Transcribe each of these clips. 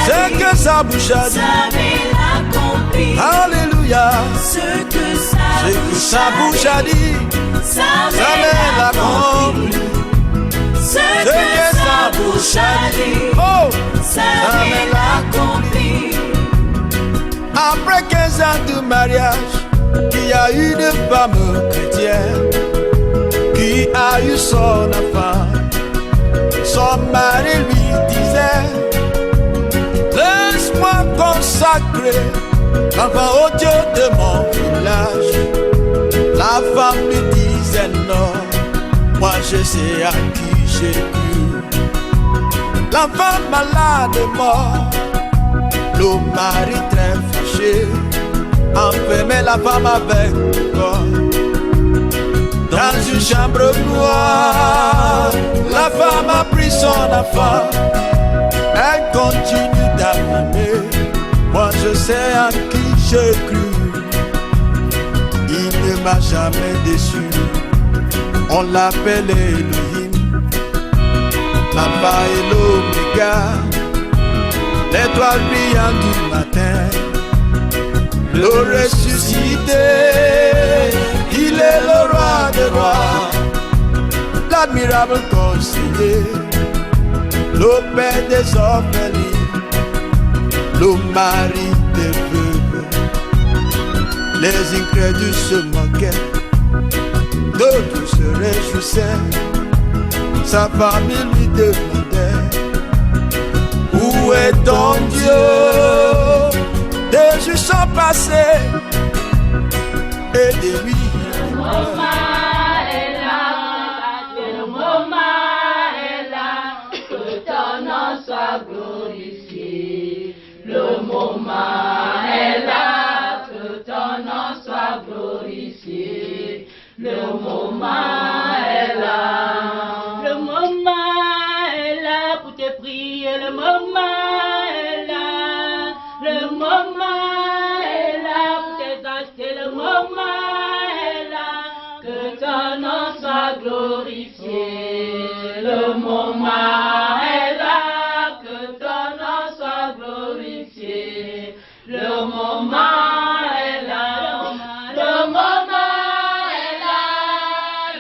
Ce que sa bouche a dit, alléluia. Ce que sa bouche a dit, ça va l'accomplir. Ce que sa bouche a dit, oh, ça va l'accomplir. Après 15 ans de mariage, il y a une femme chrétienne qui a eu son enfant. Son mari lui disait: laisse-moi consacrer l'enfant au Dieu de mon village. La femme lui disait: non, moi je sais à qui j'ai cru. L'enfant malade est mort, le mari très fâché enfermait la femme avec le corps. Dans une chambre noire, la femme a pris son enfant. Elle continue d'affirmer: moi je sais à qui j'ai cru. Il ne m'a jamais déçu. On l'appelle Elohim, l'alpha et l'oméga, l'étoile brillante du matin, le ressuscité. Il est le roi des rois, l'admirable conseiller, le père des orphelins, le mari des veuves. Les incrédules se moquaient, d'autres se réjouissaient. Sa famille lui demandait: où est ton Dieu? Des jours sont passés et des nuits. Le moment est là, le moment est là, que ton nom soit glorifié. Le moment est là, que ton nom soit glorifié. Le moment est là. Le moment est là pour te prier. Le moment est là. Le moment est là pour t'exalter. Le moment glorifié. Le moment est là, que ton nom soit glorifié. Le moment est là, le moment est là,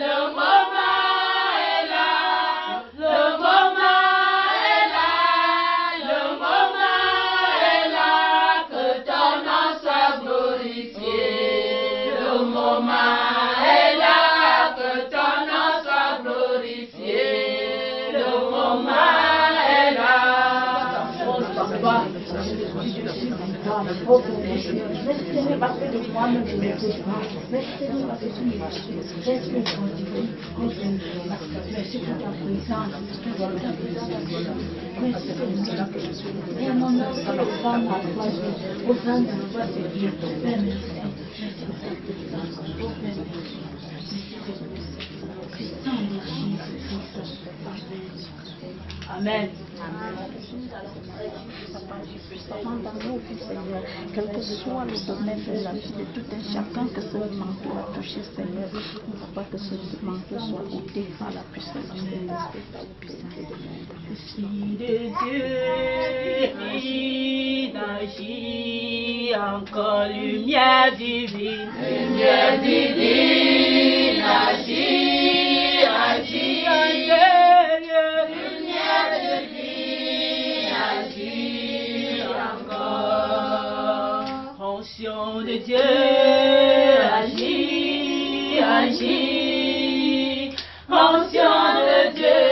le moment est là, le moment est là, le moment est là, que ton nom soit glorifié. Le moment est là. Amen. Seigneur, quel que soit le domaine de la vie de tout un chacun, que ce manteau a touché, Seigneur, papa, que ce manteau soit ôté par la puissance du Saint-Esprit. Si de Dieu agit encore, lumière divine, agit, agit, lumière divine, agit encore. Onction de Dieu, agit, agit, onction de Dieu,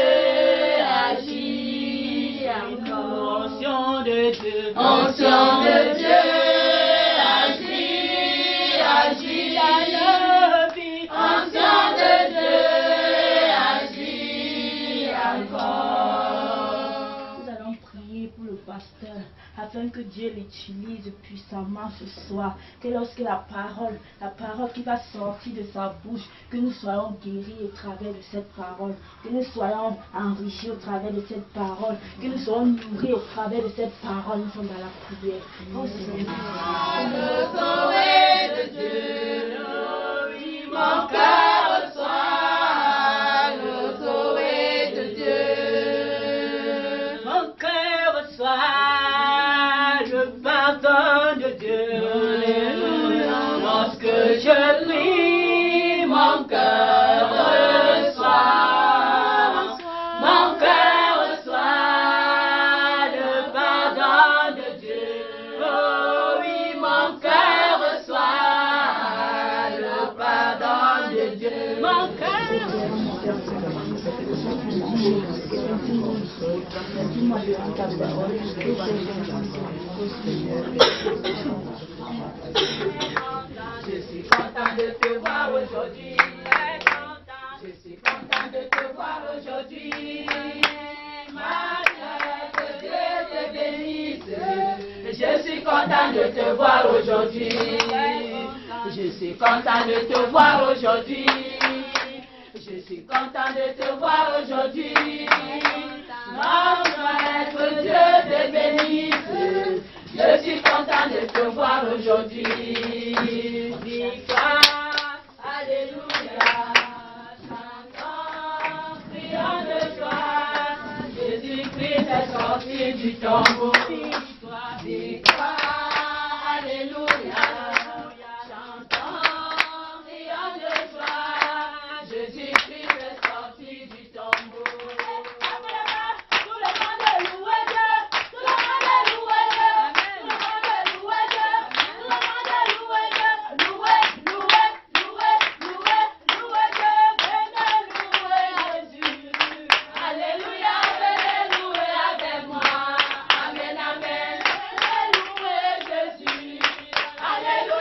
agit encore. Onction de Dieu, onction de Dieu. pasteur, afin que Dieu l'utilise puissamment ce soir. Que lorsque la parole qui va sortir de sa bouche, que nous soyons guéris au travers de cette parole, que nous soyons enrichis au travers de cette parole, que nous soyons nourris au travers de cette parole. Nous sommes dans la prière. Oh Seigneur. Le Zoé de Dieu, oui, mon cœur reçoit le Zoé de Dieu. Mon cœur reçoit le pardon de Dieu. Lorsque je prie, mon cœur reçoit. Mon cœur reçoit le pardon de Dieu. Oh oui, mon cœur reçoit le pardon de Dieu. Mon cœur. Dis-moi de ta parole. Je suis content de te voir aujourd'hui. Je suis content de te voir aujourd'hui. Ma soeur, que Dieu te bénisse. Je suis content de te voir aujourd'hui. Je suis content de te voir aujourd'hui. Je suis content de te voir aujourd'hui. Ma soeur, que Dieu te bénisse. Je suis content de te voir aujourd'hui. Victoire, alléluia. Chantons, crions de joie. Jésus-Christ est sorti du tombeau. Victoire, alléluia. Chantons, crions de joie. Jésus-Christ est sorti du tombeau. Tout le monde loue Dieu. Tout le monde loue Dieu. Tout le monde loue Dieu. Tout le monde loue Dieu. Louez, louez, louez, louez, louez Dieu. Venez louer Jésus. Alléluia, venez louer avec moi. Amen, amen. Venez louer Jésus. Alléluia.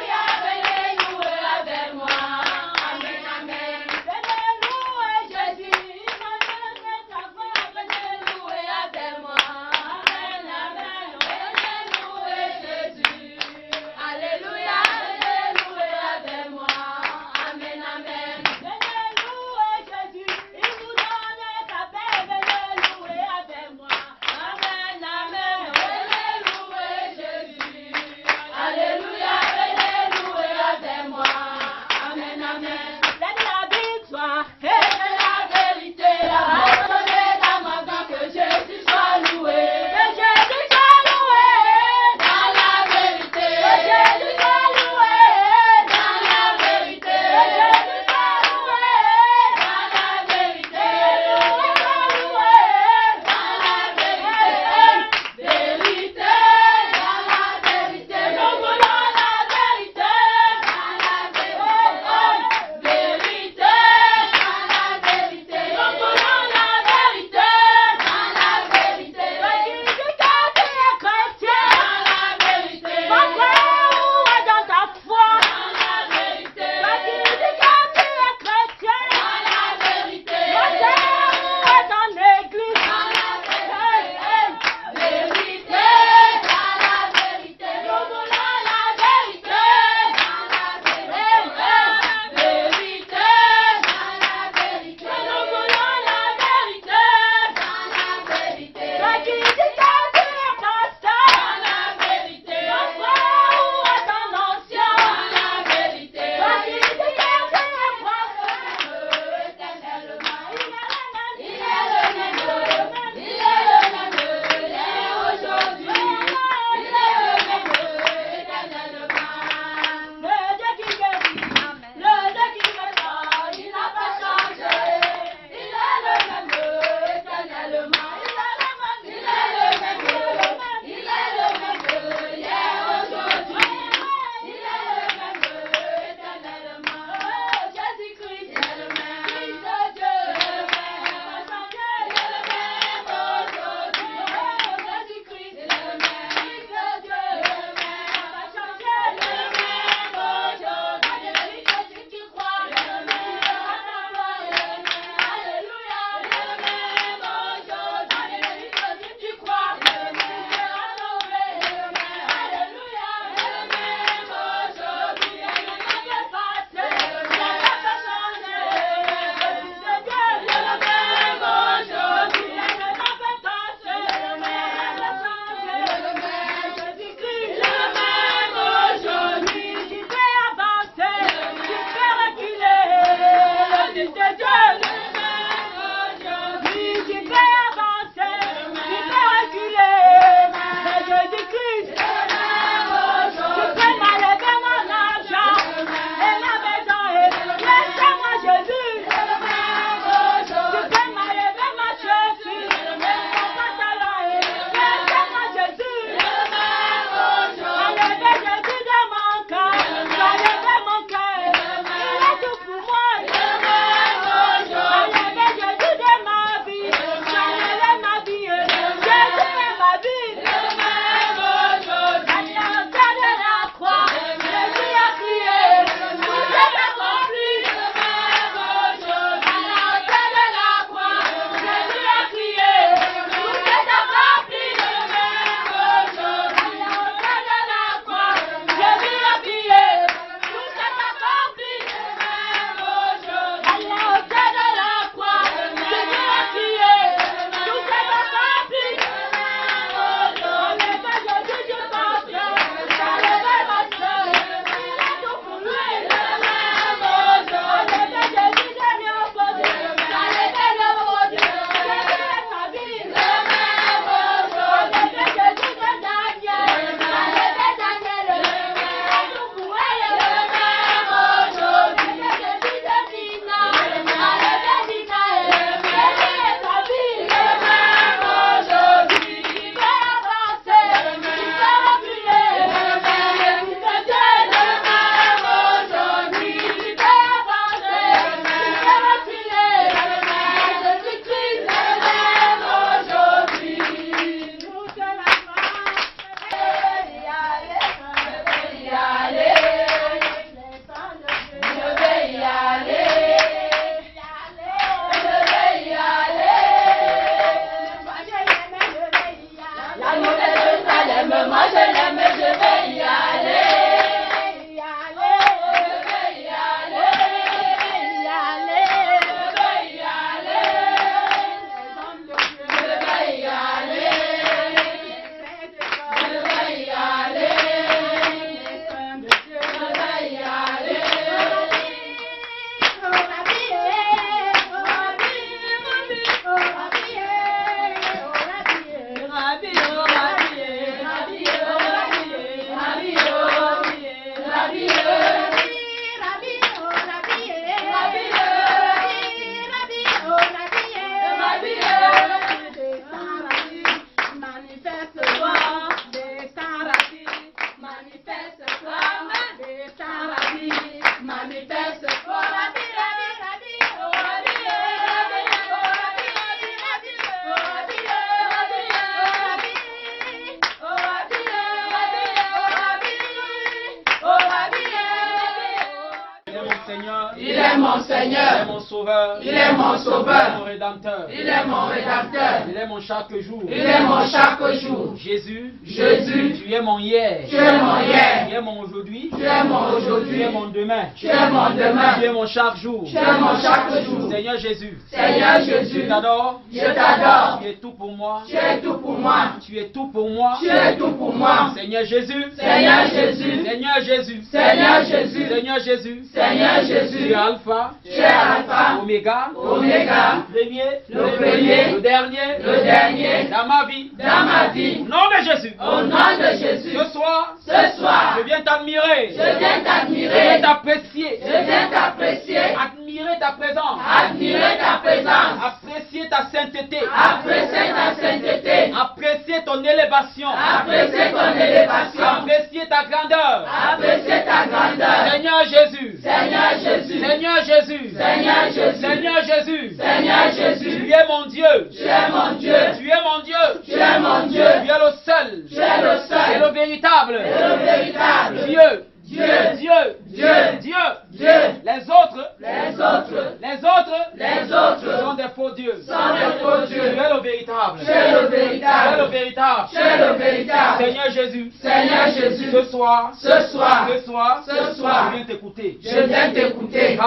mon Seigneur. Il est mon sauveur. Il est mon Il est sauveur. mon rédempteur. Il est mon rédempteur. Il est mon chaque jour. Il est mon chaque jour. Jésus, Jésus, tu es mon hier. tu es mon hier. Tu es mon aujourd'hui. Tu es mon Tu aujourd'hui. es mon demain. Tu es mon demain. Tu es mon chaque jour. Tu es mon chaque jour. Seigneur Jésus, Seigneur je Jésus, t'adore. je t'adore. Tu es tout pour moi. Tu es tout pour moi. Tu es tout pour moi. Tu es tout pour moi. Seigneur Jésus. Seigneur Jésus. Seigneur Jésus. Seigneur Jésus. Seigneur Jésus. Seigneur Tu Jésus. es Alpha. Tu es Alpha. Oméga. Oméga. Le premier. Le premier. Le dernier. Le dernier. Dans ma vie. Dans ma vie. Au nom de Jésus. Au nom de Jésus. Ce soir. Ce soir. Je viens t'admirer. Je viens Je t'admirer. viens t'apprécier. Je viens t'apprécier. Admirer ta présence. Admirer ta présence. Apprécier ta sainteté. Apprécier ta sainteté. Apprécier ton élévation. Apprécier ton élévation. Apprécier ta grandeur. Apprécier ta grandeur. Seigneur Jésus. Seigneur Jésus. Seigneur Jésus. Seigneur Jésus. Seigneur Jésus. Seigneur Jésus. Tu es mon Dieu. Tu es mon Dieu. Tu es mon Dieu. Tu es mon Dieu. Tu es le seul. Tu es le Et seul. le véritable. Et le véritable. Dieu. Dieu. Dieu. Dieu. Dieu. Dieu. Les autres. Les autres. Les autres. Les autres. Sont des faux dieux. Sont des faux Tu dieux. es le véritable. Tu es le Tu es le véritable. véritable. Tu es le véritable. Seigneur Jésus. Seigneur Jésus. Ce soir. Ce soir. Ce soir. Ce soir. Je viens t'écouter. Je viens t'écouter.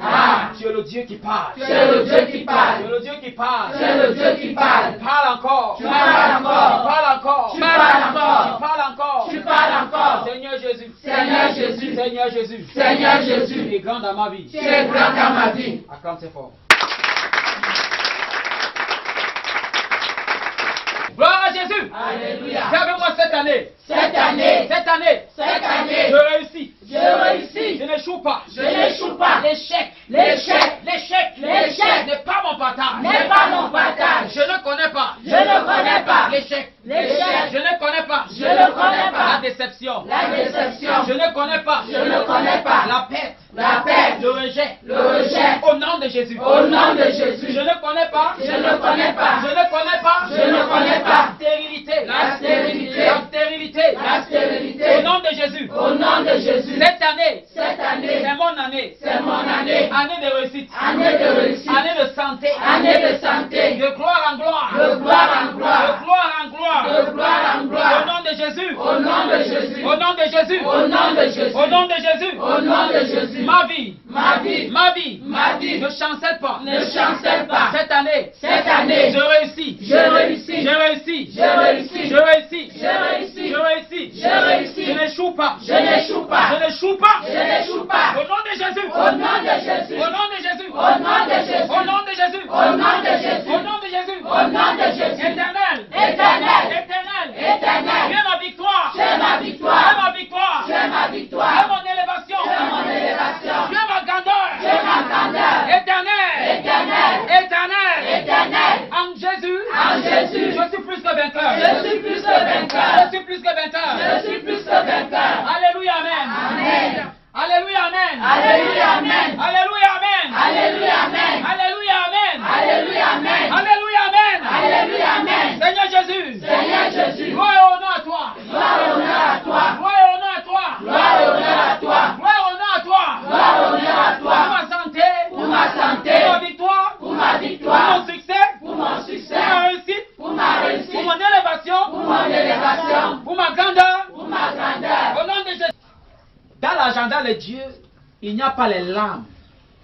Ah, tu es le Dieu qui parle. Tu es le Dieu qui Tu parle. es le Dieu qui parle. Tu es le Dieu qui parle. Parle encore. Tu parles encore. Tu parles encore. Tu parles encore. Tu parles encore. Tu parles encore. Seigneur Jésus. Seigneur Jésus. Seigneur Jésus. Seigneur Jésus. Tu es grand dans ma vie. Tu es grand dans ma vie. Acclame c'est fort. Gloire à Jésus. Alléluia. Fais avec moi cette année. Cette année. Cette année. Cette année. Je réussis. Je réussis. Je n'échoue pas. Je n'échoue pas. L'échec. L'échec. L'échec. L'échec. N'est pas mon partage. N'est pas mon partage. Je ne connais pas. Je ne connais pas. L'échec. L'échec. Je ne connais pas. Je ne connais pas. La déception. La déception. Je ne connais pas. Je ne connais pas. La perte. La perte. Le rejet. Le rejet. Au nom de Jésus. Au nom de Jésus. Je ne connais pas. Je ne connais pas. Je ne connais pas. Je ne connais pas. La stérilité. La stérilité. La stérilité. La stérilité. Au nom de Jésus. Au nom de Jésus. Cette année. Cette année. C'est mon année. C'est mon année. Année de réussite. Année de réussite. Année de santé. Année de santé. De gloire en gloire. De gloire en De gloire. gloire en gloire. De gloire en Au gloire. nom de Jésus. Au nom de Jésus. Au nom de Jésus. Au nom de Jésus. Au nom de Jésus. Au nom de Jésus. Ma vie. Ma vie. Ma vie. Ma vie. Ne chancelle pas. Ne chancelle pas. Cette année. Cette année. Je réussis. Je réussis. Je réussis. Je réussis. Je réussis. Je réussis. Je réussis. Je réussis. Je n'échoue pas. Je n'échoue pas. Je n'échoue pas. Je n'échoue pas. Au nom de Jésus. Au nom de Jésus. Au nom de Jésus. Au nom de Jésus. Au nom de Jésus. Au nom de Jésus. Au nom de Jésus. Au nom de Jésus. Éternel. Éternel. Éternel. Éternel. Tu es ma victoire. Tu es ma Tu es victoire. ma victoire. Tu es ma Tu es victoire. mon élévation. Tu es mon élévation. Tu es ma grandeur. Tu es ma grandeur. Éternel. Éternel. Éternel. Éternel. En Jésus. En Jésus. Je suis plus que vainqueur. Je suis plus que vainqueur. Je suis plus que vainqueur. Je suis plus que vainqueur. Alléluia, amen. Amen. Alléluia, amen. Alléluia, amen. Alléluia, amen. Alléluia, amen. Alléluia, amen. Alléluia, amen. Alléluia, amen. Alléluia, amen. Seigneur Jésus. Seigneur Jésus. Gloire et honneur à toi. Gloire et honneur à toi. Gloire et honneur à toi. Gloire et honneur à toi. Gloire et honneur à toi. Gloire et honneur à Pour toi. ma santé. Pour ma santé. Pour ma victoire. Pour ma Pour victoire. mon succès. Pour mon Pour succès. ma réussite. Pour ma réussite. Pour mon élévation. Pour mon élévation. Pour ma grandeur. Pour ma grandeur. Au nom de Jésus. Dans l'agenda de Dieu, il n'y a pas les larmes.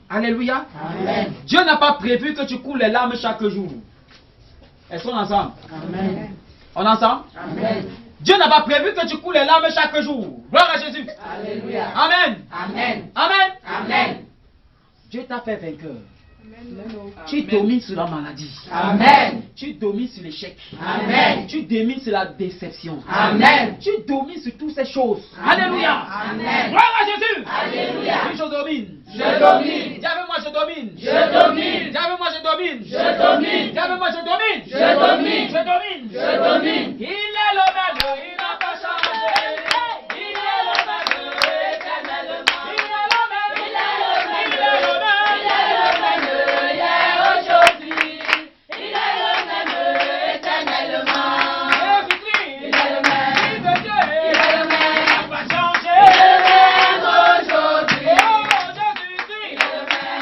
Alléluia. Amen. Dieu n'a pas prévu que tu coules les larmes chaque jour. Est-ce qu'on est ensemble? Amen. On est ensemble? Amen. Dieu n'a pas prévu que tu coules les larmes chaque jour. Gloire à Jésus. Alléluia. Amen. Amen. Amen. Amen. Dieu t'a fait vainqueur. Tu domines sur la maladie. Amen. Tu domines sur l'échec. Amen. Tu domines sur la déception. Amen. Tu domines sur toutes ces choses. Alléluia. Amen. Gloire à Jésus. Alléluia. Oui, je domine. Je domine. Dis avec moi, je domine. Je domine. Dis avec moi, je domine. Je domine. Dis avec moi, je domine. Je domine. Je domine. Je domine. Il est le même, il n'a pas changé. Il est le même, éternellement. Il est le même, il est le même, il est le même. Il est le même hier, aujourd'hui. Il est le même éternellement. Jésus-Christ, Il est le même. Fils de Dieu, Il est le il même. n'a pas changé. Il est le même aujourd'hui. Oh, Jésus-Christ, Il est le même.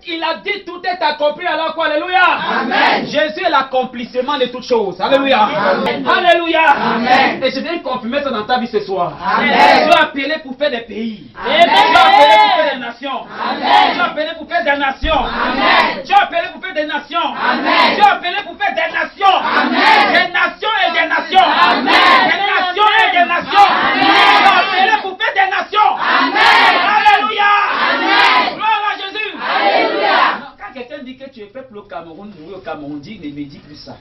il a dit tout est accompli, alors quoi? Alléluia. Amen. Jésus est l'accomplissement de toutes choses. Alléluia. Amen. Alléluia. Amen. Et je viens confirmer ça dans ta vie ce soir. Amen. Tu es appelé pour faire des pays. Amen. Tu es appelé pour faire des nations. Amen. Tu es appelé pour faire des nations. Amen. Tu es appelé pour faire des nations. Amen. Tu es appelé pour faire des nations. Amen. Des nations et des nations. Amen. Des nations et des nations. Amen. Tu es appelé pour faire des nations. Amen. Alléluia. Amen. Gloire à Jésus. Alléluia. Quand quelqu'un dit que tu es peuple au Cameroun, oui au Cameroun, dis ne me dis plus ça.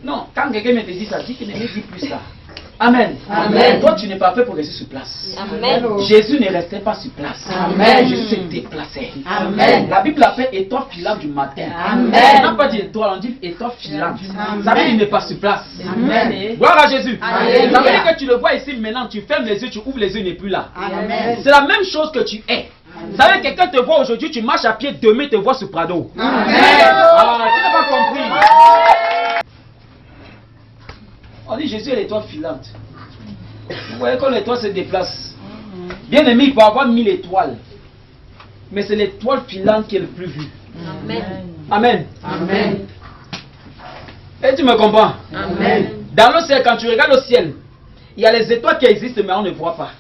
Non, quand quelqu'un me dit ça, dis que ne me dis plus ça. Amen. Amen. Toi, tu n'es pas fait pour rester sur place. Amen. Jésus ne restait pas sur place. Amen. Jésus s'est déplacé. Amen. La Bible l'appelle étoile filante du matin. Amen. On n'a pas dit étoile, on dit étoile filante. Amen. Ça veut dire qu'il n'est pas sur place. Amen. Gloire à Jésus. Alléluia. Ça veut dire que tu le vois ici maintenant, tu fermes les yeux, tu ouvres les yeux, il n'est plus là. Amen. C'est la même chose que tu es. Ça veut dire que quelqu'un te voit aujourd'hui, tu marches à pied, demain te voit sur Prado. Amen. Ah, tu n'as pas compris. On dit Jésus est l'étoile filante. Vous voyez quand l'étoile se déplace. Bien aimé, il peut avoir 1000 étoiles. Mais c'est l'étoile filante qui est le plus vue. Amen. Amen. Amen. Et tu me comprends? Amen. Dans le ciel, quand tu regardes le ciel, il y a les étoiles qui existent, mais on ne voit pas.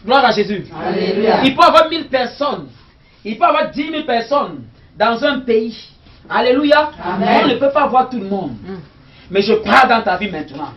Gloire à Jésus. Alléluia. Il peut y avoir 1000 personnes. Il peut y avoir 10 000 personnes dans un pays. Alléluia. Amen. On ne peut pas voir tout le monde. Mais je parle dans ta vie maintenant.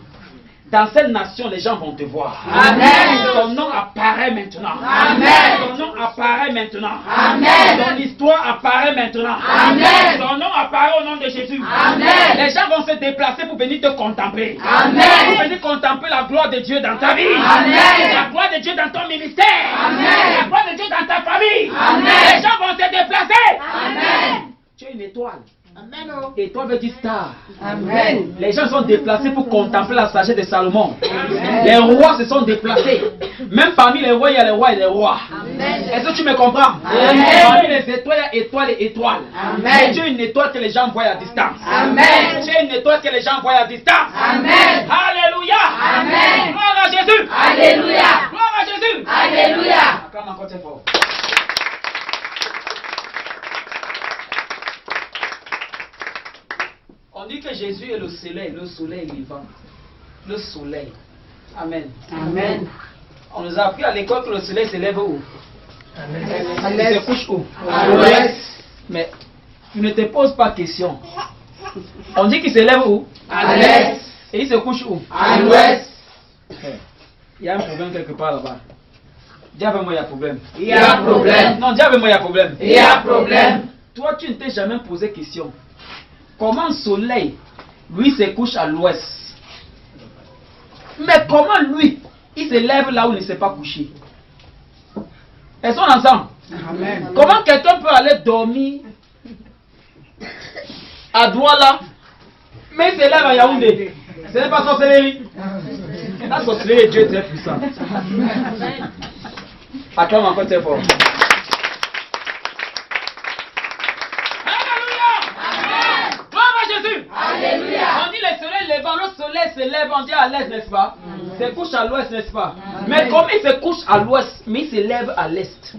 Dans cette nation, les gens vont te voir. Amen. Ton nom apparaît maintenant. Amen. Ton nom apparaît maintenant. Amen. Ton histoire apparaît maintenant. Amen. Ton nom apparaît au nom de Jésus. Amen. Les gens vont se déplacer pour venir te contempler. Amen. Pour venir contempler la gloire de Dieu dans ta vie. Amen. La gloire de Dieu dans ton ministère. Amen. La gloire de Dieu dans ta famille. Amen. Les gens vont se déplacer. Amen. Tu es une étoile. Amen. Étoile veut dire star. Amen. Les gens sont déplacés pour contempler la sagesse de Salomon. Les rois se sont déplacés. Même parmi les rois, il y a les rois et les rois. Amen. Est-ce que tu me comprends? Amen. Parmi les étoiles, il y a étoiles et étoiles. Amen. Mais tu es une étoile que les gens voient à distance. Amen. Tu es une étoile que les gens voient à distance. Amen. Alléluia. Amen. Gloire à Jésus. Alléluia. Gloire à Jésus. Alléluia. Acclame encore très fort. On dit que Jésus est le soleil vivant. Le soleil. Amen. Amen. On nous a appris à l'école que le soleil se lève où? Il se couche où? À l'ouest. Mais tu ne te poses pas question. On dit qu'il se lève où? À l'est. Et il se couche où? À l'ouest. Il y a un problème quelque part là-bas. Dis avec moi, il y a problème. Il y a problème. Non, dis avec moi, il y a problème. Il y a problème. Toi, tu ne t'es jamais posé question. Comment le soleil, lui, se couche à l'ouest? Mais comment lui, il se lève là où il ne s'est pas couché? Elles sont ensemble. Amen. Comment quelqu'un peut aller dormir à Douala, mais il se lève à Yaoundé? Ce n'est pas sorcellerie. La sorcellerie, Dieu est très puissant. Acclame encore très fort. Alléluia. On dit le soleil levant, le soleil se lève, on dit à l'est, n'est-ce pas? Se couche à l'ouest, n'est-ce pas? Mais comme il se couche à l'ouest, mais il se lève à l'est.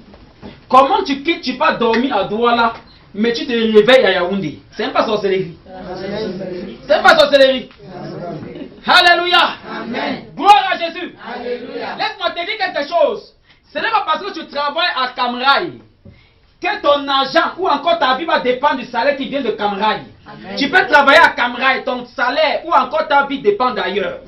Comment tu quittes, tu pas dormir à Douala, mais tu te réveilles à Yaoundé? C'est même pas sorcellerie. C'est même pas sorcellerie. Alléluia. Amen. Gloire à Jésus. Alléluia. Laisse-moi te dire quelque chose. Ce n'est pas parce que tu travailles à Camraï que ton argent ou encore ta vie va dépendre du salaire qui vient de Camraï. Tu peux travailler à Camraï, ton salaire ou encore ta vie dépend d'ailleurs.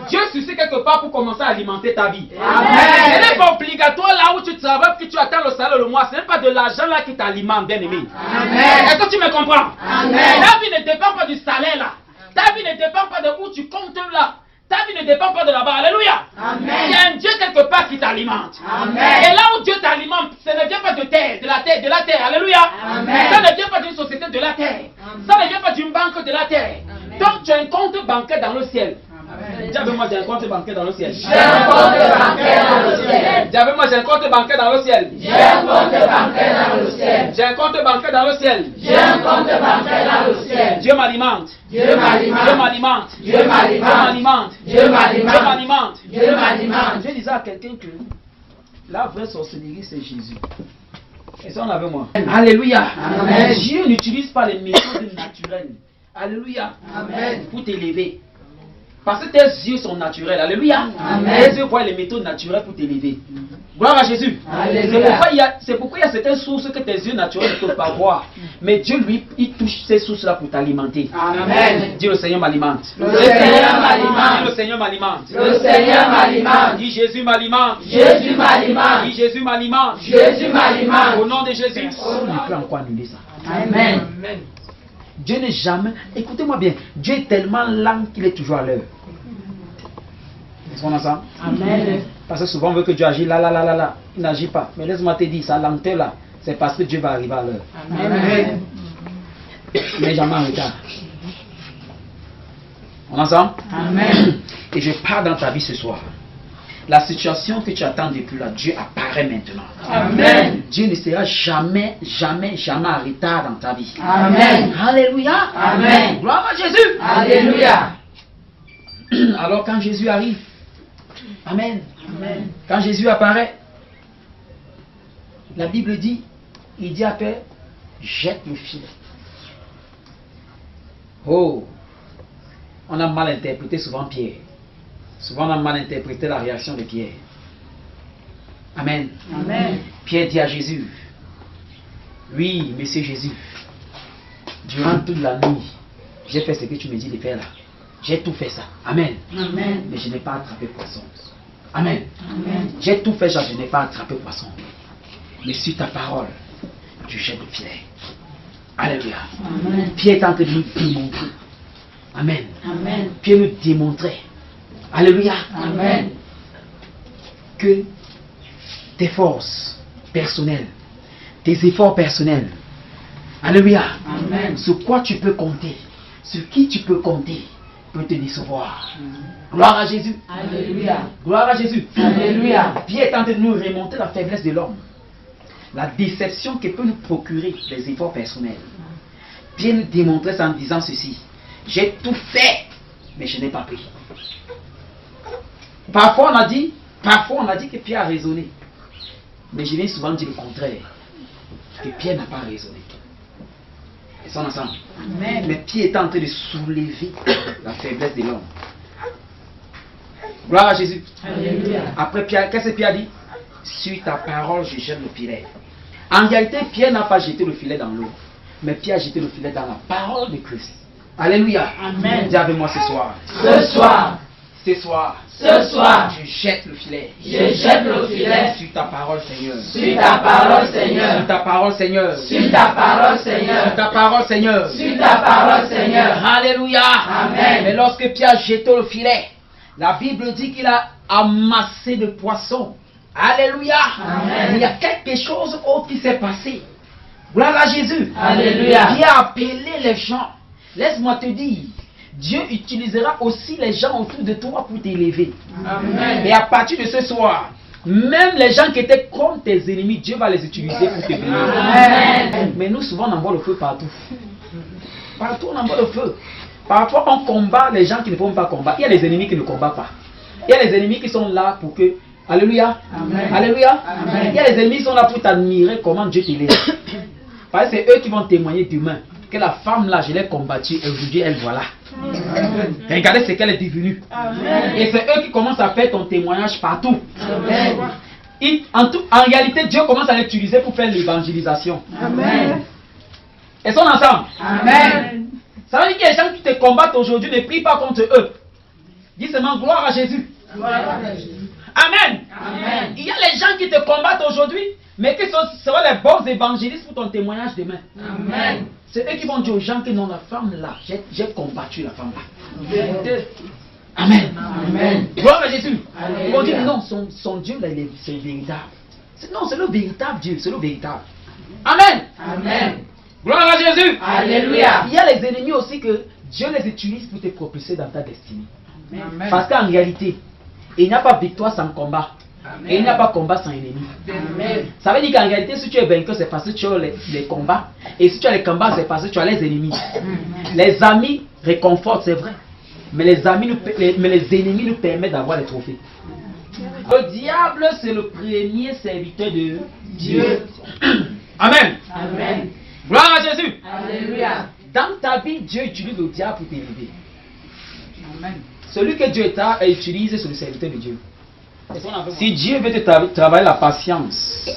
Dieu suscite quelque part pour commencer à alimenter ta vie. Amen. Ce n'est pas obligatoire là où tu travailles que tu attends le salaire le mois. Ce n'est pas de l'argent là qui t'alimente, bien aimé. Amen. Est-ce que tu me comprends? Amen. Ta vie ne dépend pas du salaire là. Ta vie ne dépend pas de où tu comptes là. Ta vie ne dépend pas de là-bas. Alléluia. Amen. Il y a un Dieu quelque part qui t'alimente. Amen. Et là où Dieu t'alimente, ce ne vient pas de terre, de la terre, de la terre. Alléluia. Amen. Ça ne vient pas d'une société de la terre. Ça ne vient pas d'une banque de la terre. Donc tu as un compte bancaire dans le ciel. Dis avec moi, j'ai un compte bancaire dans le ciel. J'ai un compte bancaire dans le ciel. Dis avec moi, j'ai un compte bancaire dans le ciel. J'ai un compte bancaire dans le ciel. J'ai un compte bancaire dans le ciel. J'ai un compte bancaire dans le ciel. Dieu m'alimente. Dieu m'alimente. Dieu m'alimente. Dieu m'alimente. Dieu Dieu m'alimente. m'alimente. m'alimente. Dieu m'alimente. Je disais à quelqu'un que la vraie sorcellerie, c'est Jésus. Est-ce qu'on avait moi? Alléluia. Amen. Dieu n'utilise pas les méthodes naturelles. Alléluia. Amen. Pour t'élever. Parce que tes yeux sont naturels. Alléluia. Amen. Tes yeux voient les méthodes naturelles pour t'élever. Gloire à Jésus. Alléluia. C'est pourquoi il y a certaines sources que tes yeux naturels ne peuvent pas voir. Mais Dieu, lui, il touche ces sources-là pour t'alimenter. Amen. Dis le Seigneur m'alimente. Le Seigneur Dis m'alimente. le Seigneur m'alimente. Le Seigneur m'alimente. Dis Jésus m'alimente. Jésus m'alimente. Dis Jésus m'alimente. Jésus m'alimente. Au nom de Jésus. Il peut encore annuler ça. Amen. Dieu n'est jamais, écoutez-moi bien, Dieu est tellement lent qu'il est toujours à l'heure. Est-ce qu'on a ça? Amen. Parce que souvent on veut que Dieu agisse là. Il n'agit pas. Mais laisse-moi te dire, sa lenteur là, c'est parce que Dieu va arriver à l'heure. Amen. Mais jamais en retard. On est ensemble? Amen. Et je pars dans ta vie ce soir. La situation que tu attends depuis là, Dieu apparaît maintenant. Amen. Dieu ne sera jamais en retard dans ta vie. Amen. Alléluia. Amen. Gloire à Jésus. Alléluia. Alors quand Jésus arrive, Amen. Amen. Quand Jésus apparaît, la Bible dit, il dit à Père, jette le filet. Oh, on a mal interprété souvent Pierre. Souvent on a mal interprété la réaction de Pierre. Amen. Amen. Pierre dit à Jésus, oui, Monsieur Jésus, durant toute la nuit, j'ai fait ce que tu me dis de faire là. J'ai tout fait ça. Amen. Amen. Mais je n'ai pas attrapé poisson. Amen. Amen. J'ai tout fait ça, je n'ai pas attrapé poisson. Mais sur ta parole, tu jettes le filet. Alléluia. Amen. Pierre est en train de nous démontrer. Amen. Amen. Pierre nous démontrait. Alléluia. Amen. Que tes forces personnelles, tes efforts personnels, alléluia, Amen. sur quoi tu peux compter, sur qui tu peux compter, peut te décevoir. Gloire à Jésus. Alléluia. Gloire à Jésus. Alléluia. Pierre est en train de nous remonter la faiblesse de l'homme, la déception que peut nous procurer les efforts personnels. Pierre nous démontrait ça en disant ceci: j'ai tout fait, mais je n'ai pas pris. Parfois on a dit que Pierre a raisonné. Mais je viens souvent dire le contraire. Que Pierre n'a pas raisonné. Ils sont ensemble. Amen. Mais Pierre est en train de soulever la faiblesse de l'homme. Gloire à Jésus. Alléluia. Après Pierre, qu'est-ce que Pierre dit? Sur ta parole, je jette le filet. En réalité, Pierre n'a pas jeté le filet dans l'eau. Mais Pierre a jeté le filet dans la parole de Christ. Alléluia. Amen. Dis avec moi ce soir. Ce soir. Ce soir. Ce soir. Je jette le filet. Je jette le filet. Sur ta parole, Seigneur. Sur ta parole, Seigneur. Sur ta parole, Seigneur. Sur ta parole, Seigneur. Sur ta parole, Seigneur. Sur ta parole, Seigneur. Alléluia. Amen. Mais lorsque Pierre a jeté le filet, la Bible dit qu'il a amassé de poissons. Alléluia. Amen. Mais il y a quelque chose autre qui s'est passé. Gloire à Jésus. Alléluia. Dieu a appelé les gens. Laisse-moi te dire, Dieu utilisera aussi les gens autour de toi pour t'élever. Amen. Et à partir de ce soir, même les gens qui étaient contre tes ennemis, Dieu va les utiliser pour te bénir. Amen. Mais nous, souvent, on envoie le feu partout. Partout, on envoie le feu. Parfois, on combat les gens qui ne peuvent pas combattre. Il y a les ennemis qui ne combattent pas. Il y a les ennemis qui sont là pour que... Alléluia. Amen. Alléluia. Amen. Il y a les ennemis qui sont là pour t'admirer comment Dieu t'élève. Parce que c'est eux qui vont témoigner demain que la femme là, je l'ai combattue et aujourd'hui, elle voilà. Regardez ce qu'elle est devenue. Amen. Et c'est eux qui commencent à faire ton témoignage partout. Amen. En réalité, Dieu commence à l'utiliser pour faire l'évangélisation. Amen. Ils sont ensemble. Amen. Ça veut dire que les gens qui te combattent aujourd'hui ne prient pas contre eux. Dis seulement gloire à Jésus. Amen. Amen. Il y a les gens qui te combattent aujourd'hui, mais qui seront les bons évangélistes pour ton témoignage demain. Amen. C'est eux qui vont dire aux gens que non, la femme là, j'ai combattu la femme là. Amen. Amen. Gloire à Jésus. Alléluia. Ils vont dire non, son Dieu là, c'est véritable. Non, c'est le véritable Dieu, c'est le véritable. Amen. Amen. Gloire à Jésus. Alléluia. Il y a les ennemis aussi que Dieu les utilise pour te propulser dans ta destinée. Amen. Parce qu'en réalité, il n'y a pas victoire sans combat. Et il n'y a pas combat sans ennemi. Amen. Ça veut dire qu'en réalité, si tu es vainqueur, c'est parce que tu as les combats. Et si tu as les combats, c'est parce que tu as les ennemis. Les amis réconfortent, c'est vrai. Mais les ennemis nous permettent d'avoir les trophées. Le diable, c'est le premier serviteur de Dieu. Amen. Amen. Gloire à Jésus. Alléluia. Dans ta vie, Dieu utilise le diable pour t'élever. Amen. Celui que Dieu t'a utilisé, c'est le serviteur de Dieu. Si Dieu veut te travailler la patience,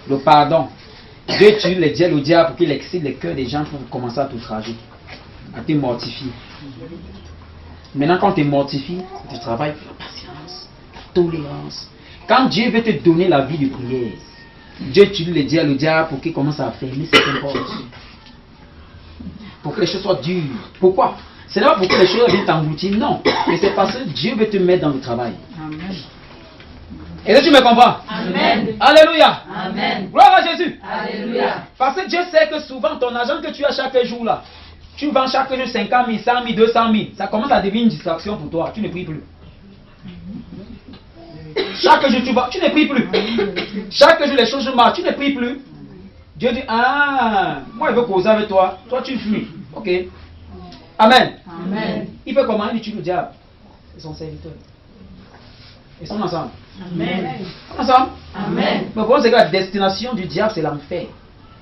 le pardon, Dieu utilise le diable pour qu'il excite le cœur des gens pour commencer à t'outrager, à te mortifier. Maintenant, quand tu es mortifié, tu travailles pour la patience, la tolérance. Quand Dieu veut te donner la vie de prière, Dieu utilise le diable pour qu'il commence à fermer certaines portes. Pour que les choses soient dures. Pourquoi? Ce n'est pas pour que les choses viennent t'engloutir, non. Mais c'est parce que Dieu veut te mettre dans le travail. Amen. Est-ce que tu me comprends? Amen. Alléluia. Amen. Gloire à Jésus. Alléluia. Parce que Dieu sait que souvent ton argent que tu as chaque jour là, tu vends chaque jour 50 000, 100 000, 200 000. Ça commence à devenir une distraction pour toi. Tu ne pries plus. Chaque jour tu vas, tu ne pries plus. Chaque jour les choses marchent, tu ne pries plus. Dieu dit, ah, moi il veut causer avec toi. Toi tu fuis. Ok. Amen. Amen. Il fait comment? Il utilise le diable. C'est son serviteur. Ils sont ensemble. Amen. Ensemble. Amen. Mais pour c'est que la destination du diable, c'est l'enfer.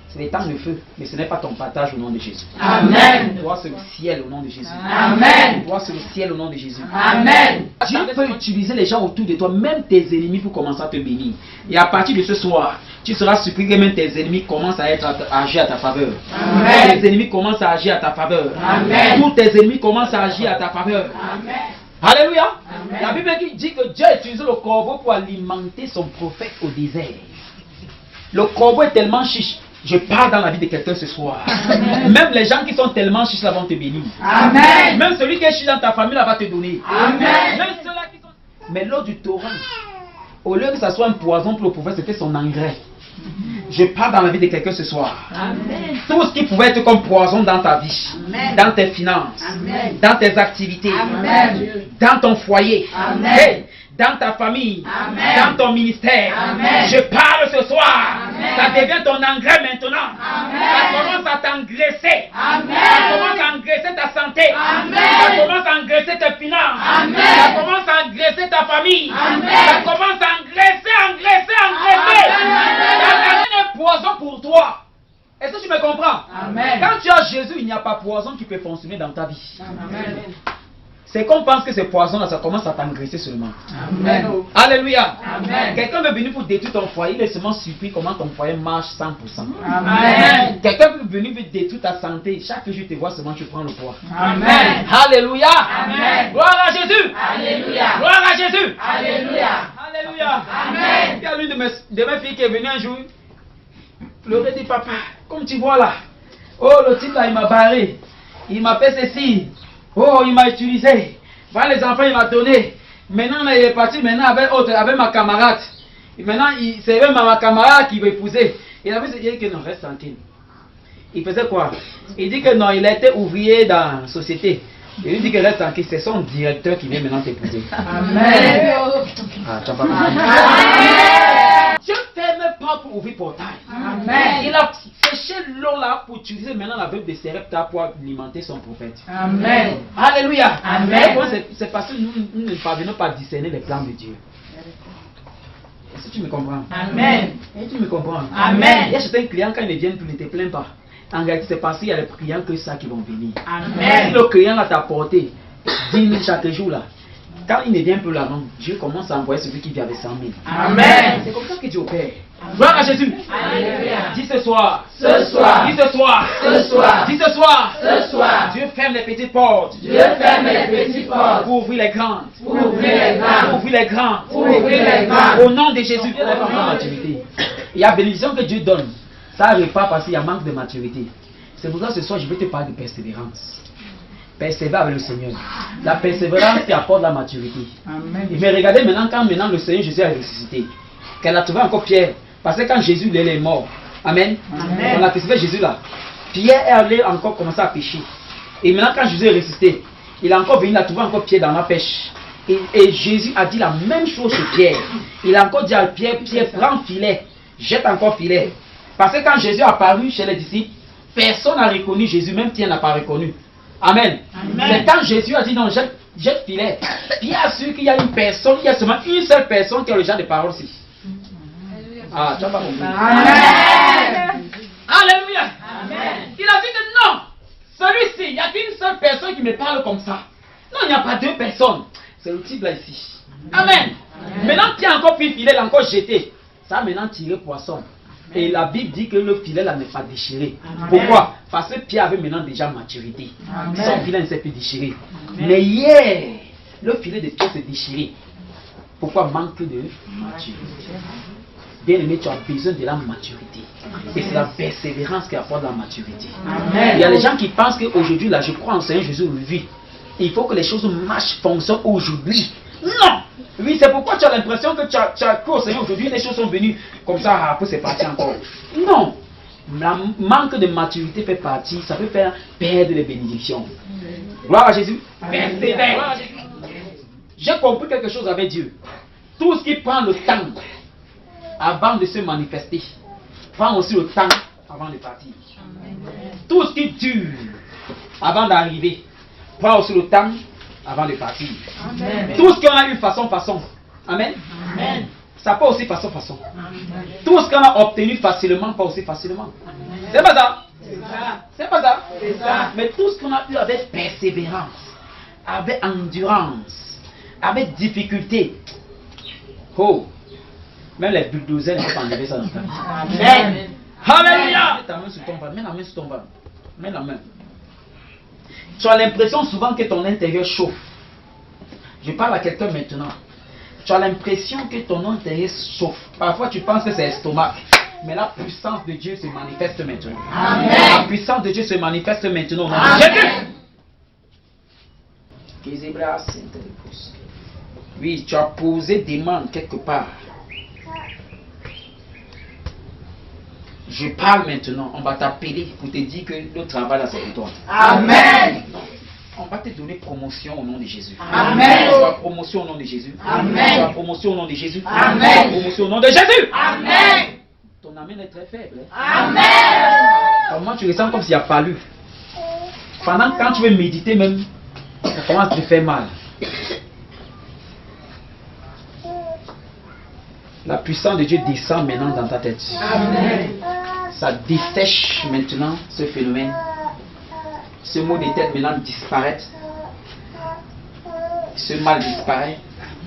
C'est les temps de feu. Mais ce n'est pas ton partage au nom de Jésus. Amen. Toi, c'est le ciel au nom de Jésus. Amen. Toi, c'est le ciel au nom de Jésus. Amen. Dieu peut utiliser les gens autour de toi, même tes ennemis, pour commencer à te bénir. Et à partir de ce soir, tu seras surpris que même tes ennemis commencent à agir à ta faveur. Amen. Tes ennemis commencent à agir à ta faveur. Amen. Tous tes ennemis commencent à agir à ta faveur. Amen. Alléluia. Amen. La Bible dit que Dieu a utilisé le corbeau pour alimenter son prophète au désert. Le corbeau est tellement chiche. Je parle dans la vie de quelqu'un ce soir. Amen. Même les gens qui sont tellement chiches là vont te bénir. Amen. Même celui qui est chiche dans ta famille là va te donner. Amen. Même ceux-là qui sont... Mais l'eau du torrent, au lieu que ça soit un poison pour le prophète, c'était son engrais. Je parle dans la vie de quelqu'un ce soir. Amen. Tout ce qui pouvait être comme poison dans ta vie, Amen. dans tes finances, Amen. dans tes activités, Amen. dans ton foyer, Amen. hey, dans ta famille, Amen. dans ton ministère. Amen. Je parle ce soir. Amen. Ça devient ton engrais maintenant. Amen. Ça commence à t'engraisser. Amen. Ça commence à engraisser ta santé. Amen. Ça commence à engraisser tes finances. Amen. Ça commence à engraisser ta famille. Amen. Ça commence à engraisser. Amen. Ça devient un poison pour toi. Est-ce que tu me comprends? Amen. Quand tu as Jésus, il n'y a pas de poison qui peut fonctionner dans ta vie. Amen. C'est qu'on pense que ce poison-là, ça commence à t'engraisser seulement. Amen. Alléluia. Amen. Quelqu'un veut venir pour détruire ton foyer, il est seulement surpris comment ton foyer marche 100%. Amen. Quelqu'un veut venir pour détruire ta santé, chaque jour tu te vois seulement tu prends le poids. Amen. Alléluia. Amen. Gloire à Jésus. Alléluia. Gloire à Jésus. Alléluia. Alléluia. Amen. Il y a l'une de mes filles qui est venue un jour pleurer, dit papa, comme tu vois là, oh le type là il m'a barré, il m'a fait ceci, oh il m'a utilisé, voilà les enfants il m'a donné, maintenant là, il est parti maintenant avec ma camarade, et maintenant c'est même ma camarade qui va épouser, il avait dit que non, reste tranquille. Il faisait quoi? Il dit que non, il était ouvrier dans la société. Il lui dit que reste tranquille, c'est son directeur qui vient maintenant t'épouser. Amen. Ah, tu as pas compris. Dieu ne ferme pas pour ouvrir portail. Amen. Il a séché l'eau là pour utiliser maintenant la veuve de Sarepta pour alimenter son prophète. Amen. Alléluia. Amen. C'est parce que nous ne parvenons pas à discerner les plans de Dieu. Est-ce que tu me comprends? Amen. Est-ce que tu me comprends? Amen. Il y a certains clients quand ils ne viennent plus, ne te plains pas. En réalité, c'est parce qu'il y a les clients que ça qui vont venir. Amen. Si le client là t'a apporté 10 000 chaque jour là, quand il ne vient plus là, non, Dieu commence à envoyer celui qui vient avec 100 000. Amen. C'est comme ça que Dieu opère. Gloire à Jésus. Alléluia. Dis ce soir. Ce soir. Dis ce soir. Ce soir. Dis ce soir. Ce soir. Dieu ferme les petites portes. Dieu ferme les petites portes Pour ouvrir les grandes. pour ouvrir les grandes. Pour ouvrir les grandes. Pour ouvrir les grandes. Au nom de Jésus. Il y a bénédiction que Dieu donne. Ça n'arrive pas parce qu'il y a manque de maturité. C'est pour ça que ce soir je vais te parler de persévérance. Persévère avec le Seigneur. La persévérance qui apporte la maturité. Amen. Mais regardez maintenant quand le Seigneur Jésus a ressuscité. Qu'elle a trouvé encore Pierre. Parce que quand Jésus il est mort. Amen. Amen. On a persévéré Jésus là. Pierre est allé encore commencer à pécher. Et maintenant quand Jésus est ressuscité, il a encore venu, il a trouvé encore Pierre dans la pêche. Et Jésus a dit la même chose sur Pierre. Il a encore dit à Pierre, Pierre prends filet, jette encore filet. Parce que quand Jésus est apparu chez les disciples, personne n'a reconnu Jésus, même Pierre n'a pas reconnu. Amen. Mais quand Jésus a dit non, jette filet, Pierre a su qu'il y a une personne, il y a seulement une seule personne qui a le genre de parole ici. Ah, tu n'as pas compris. Amen. il me parle comme ça. Non, il n'y a pas deux personnes. C'est le type là ici. Amen. Maintenant, qui a encore pris le filet, il a encore jeté. Ça a maintenant tiré poisson. Et la Bible dit que le filet là n'est pas déchiré. Pourquoi? Parce que Pierre avait maintenant déjà maturité. Son filet ne s'est plus déchiré. Mais hier, le filet de Pierre s'est déchiré. Pourquoi? Manque de maturité. Bien aimé, tu as besoin de la maturité. Et c'est la persévérance qui apporte la maturité. Il y a des gens qui pensent qu'aujourd'hui, là, je crois en Seigneur Jésus, oui. Il faut que les choses marchent, fonctionnent aujourd'hui. Non! Oui, c'est pourquoi tu as l'impression que tu as cru au Seigneur aujourd'hui, les choses sont venues comme ça, après c'est parti encore. Non! Le manque de maturité fait partie, ça peut faire perdre les bénédictions. Gloire à Jésus. Persévère. J'ai compris quelque chose avec Dieu. Tout ce qui prend le temps avant de se manifester, prend aussi le temps avant de partir. Tout ce qui dure avant d'arriver, prend aussi le temps avant de partir. Amen. Tout ce qu'on a eu façon. Amen. Amen. Ça pas aussi façon. Amen. Tout ce qu'on a obtenu facilement, pas aussi facilement. C'est pas ça. C'est pas ça. Ça. Mais tout ce qu'on a eu avec persévérance, avec endurance, avec difficulté. Oh, même les bulldozers ne peuvent pas enlever ça dans ta vie. Amen. Alléluia. Mets ta main sur ton ventre. Mets la main sur ton ventre. Mets la main. Tu as l'impression souvent que ton intérieur chauffe. Je parle à quelqu'un maintenant. Tu as l'impression que ton intérieur chauffe. Parfois tu penses que c'est l'estomac. Mais la puissance de Dieu se manifeste maintenant. Amen. La puissance de Dieu se manifeste maintenant. Jésus. Oui, tu as posé des mains quelque part. Je parle maintenant, on va t'appeler pour te dire que le travail là c'est pour toi. Amen. On va te donner promotion au nom de Jésus. Amen. Tu as promotion au nom de Jésus. Amen. Tu as promotion au nom de Jésus. Amen. Promotion au nom de Jésus. Amen. Ton amen est très faible. Amen. Comment tu ressens comme s'il n'y a pas lu. Pendant quand tu veux méditer même, ça commence à te faire mal. La puissance de Dieu descend maintenant dans ta tête. Amen. Ça dessèche maintenant ce phénomène. Ce mot de tête maintenant disparaît. Ce mal disparaît.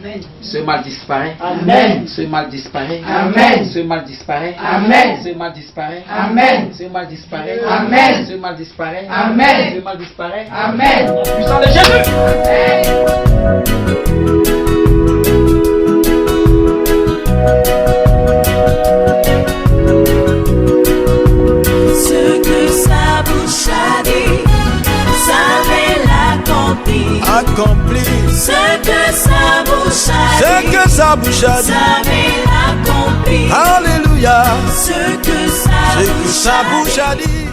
Amen. Ce mal disparaît. Amen. Ce mal disparaît. Amen. Ce mal disparaît. Amen. Ce mal disparaît. Amen. Ce mal disparaît. Amen. Ce mal disparaît. Amen. Ce mal disparaît. Amen. La puissance de Jésus. Accompli. Ce que sa bouche a dit, savait l'accomplir. Alléluia. Ce que sa bouche a dit.